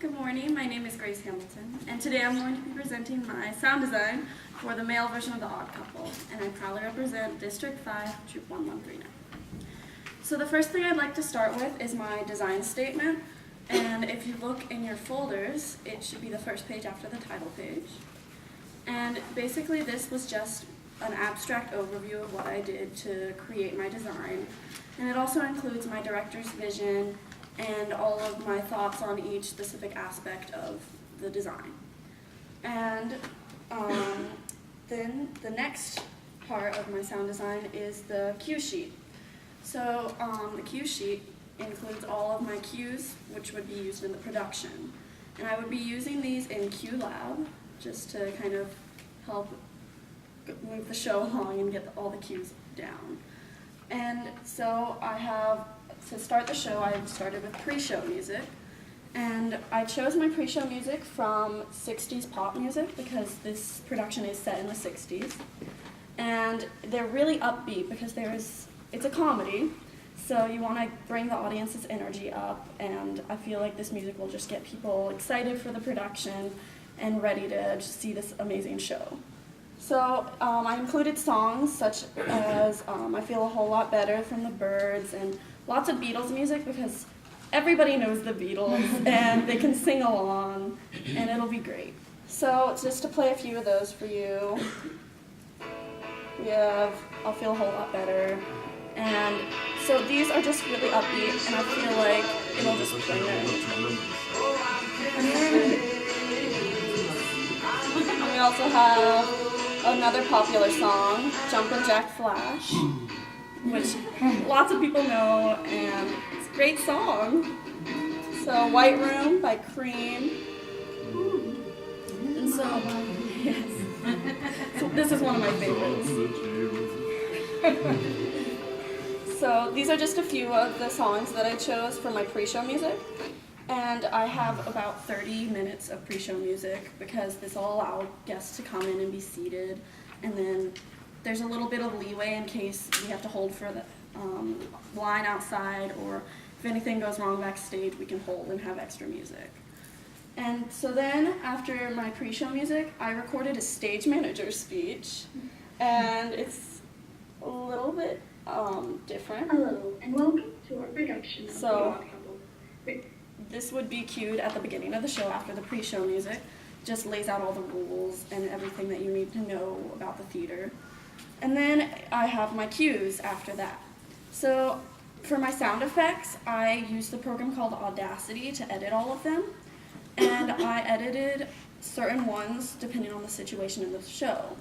Good morning, my name is Grace Hamilton, and today I'm going to be presenting my sound design for the male version of The Odd Couple, and I proudly represent District 5, Troop 1139. So the first thing I'd like to start with is my design statement, and if you look in your folders, it should be the first page after the title page. And basically this was just an abstract overview of what I did to create my design, and it also includes my director's vision and all of my thoughts on each specific aspect of the design. And then the next part of my sound design is the cue sheet. So the cue sheet includes all of my cues, which would be used in the production. And I would be using these in Cue Lab, just to kind of help move the show along and get all the cues down. And so to start the show, I started with pre-show music. And I chose my pre-show music from 60s pop music because this production is set in the 60s. And they're really upbeat because it's a comedy, so you want to bring the audience's energy up, and I feel like this music will just get people excited for the production and ready to just see this amazing show. So I included songs such as I Feel a Whole Lot Better from the Byrds and lots of Beatles music because everybody knows the Beatles and they can sing along and it'll be great. So just to play a few of those for you, we have I'll Feel a Whole Lot Better. And so these are just really upbeat and I feel like it'll just bring it. And we also have another popular song, Jumpin' Jack Flash, which lots of people know, and it's a great song. So White Room by Cream. And so, yes. So this is one of my favorites. So these are just a few of the songs that I chose for my pre-show music. And I have about 30 minutes of pre-show music because this will allow guests to come in and be seated. And then there's a little bit of leeway in case we have to hold for the line outside, or if anything goes wrong backstage, we can hold and have extra music. And so then after my pre-show music, I recorded a stage manager speech. And it's a little bit different. Hello, and welcome to our production of The Odd Couple. This would be cued at the beginning of the show after the pre-show music. Just lays out all the rules and everything that you need to know about the theater. And then I have my cues after that. So for my sound effects, I used the program called Audacity to edit all of them. And I edited certain ones depending on the situation in the show.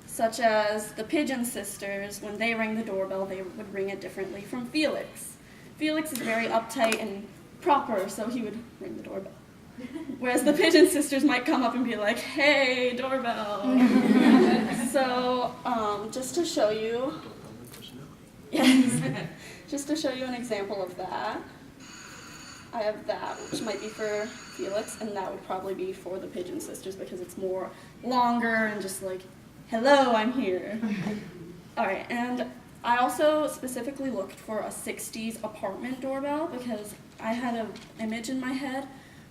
Such as the Pigeon Sisters, when they rang the doorbell, they would ring it differently from Felix. Felix is very uptight and proper, so he would ring the doorbell. Whereas the Pigeon Sisters might come up and be like, "Hey, doorbell." So just to show you, yes, just to show you an example of that, I have that, which might be for Felix, and that would probably be for the Pigeon Sisters because it's more longer and just like, "Hello, I'm here." All right, and I also specifically looked for a 60s apartment doorbell because I had an image in my head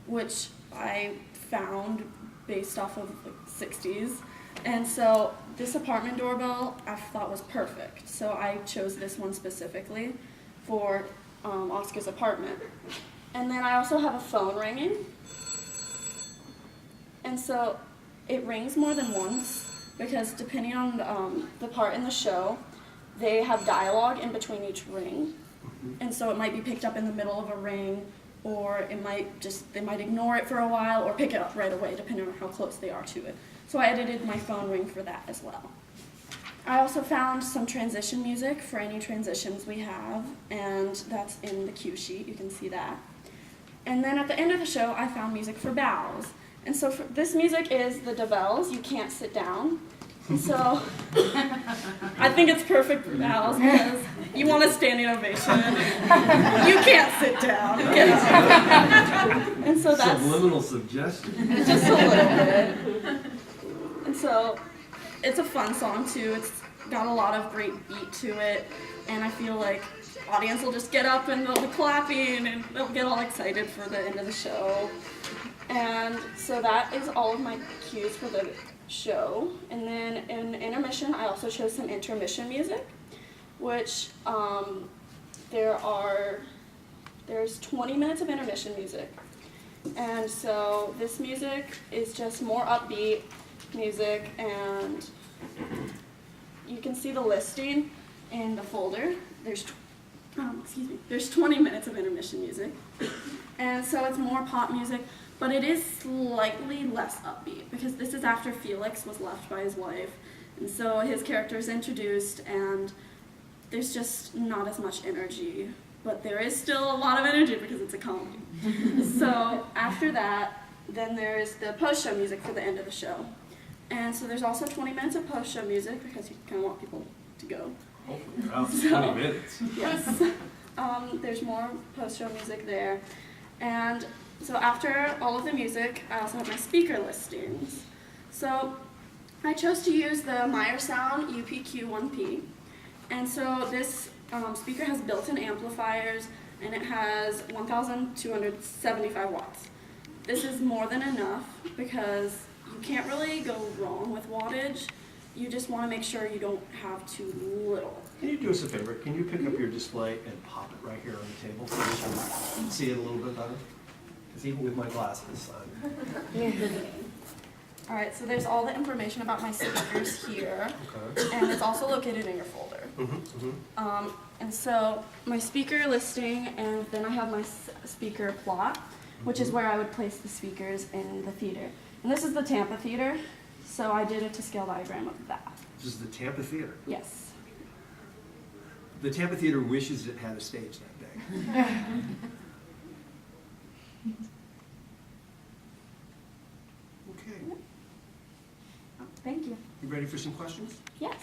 which I found based off of the 60s. And so this apartment doorbell I thought was perfect. So I chose this one specifically for Oscar's apartment. And then I also have a phone ringing. And so it rings more than once because depending on the part in the show, they have dialogue in between each ring. And so it might be picked up in the middle of a ring, or they might ignore it for a while or pick it up right away depending on how close they are to it. So I edited my phone ring for that as well. I also found some transition music for any transitions we have, and that's in the cue sheet, you can see that. And then at the end of the show, I found music for bows. And so this music is the DeVelle's You Can't Sit Down. And so I think it's perfect for bows because you want a standing ovation. You can't sit down. Get up. And so that's subliminal suggestion. Just a little bit. And so it's a fun song too. It's got a lot of great beat to it, and I feel like audience will just get up and they'll be clapping and they'll get all excited for the end of the show. And so that is all of my cues for the show. And then in intermission, I also chose some intermission music, which there's 20 minutes of intermission music. And so this music is just more upbeat music, and you can see the listing in the folder. There's 20 minutes of intermission music. And so it's more pop music, but it is slightly less upbeat because this is after Felix was left by his wife. And so his character is introduced, and there's just not as much energy. But there is still a lot of energy because it's a comedy. So after that, then there's the post-show music for the end of the show. And so there's also 20 minutes of post-show music because you kind of want people to go. Oh, wow, 20 minutes. Yes. There's more post-show music there. And so after all of the music, I also have my speaker listings. So I chose to use the Meyer Sound UPQ-1P. And so this speaker has built-in amplifiers, and it has 1,275 watts. This is more than enough because you can't really go wrong with wattage. You just want to make sure you don't have too little. Can you do us a favor? Can you pick up your display and pop it right here on the table so we can see it a little bit better? Because even with my glasses, All right, so there's all the information about my speakers here, okay. and it's also located in your folder. And so my speaker listing, and then I have my speaker plot, which is where I would place the speakers in the theater. And this is the Tampa Theater, so I did a to-scale diagram of that. This is the Tampa Theater. Yes. The Tampa Theater wishes it had a stage that big. Okay. Thank you. You ready for some questions? Yes.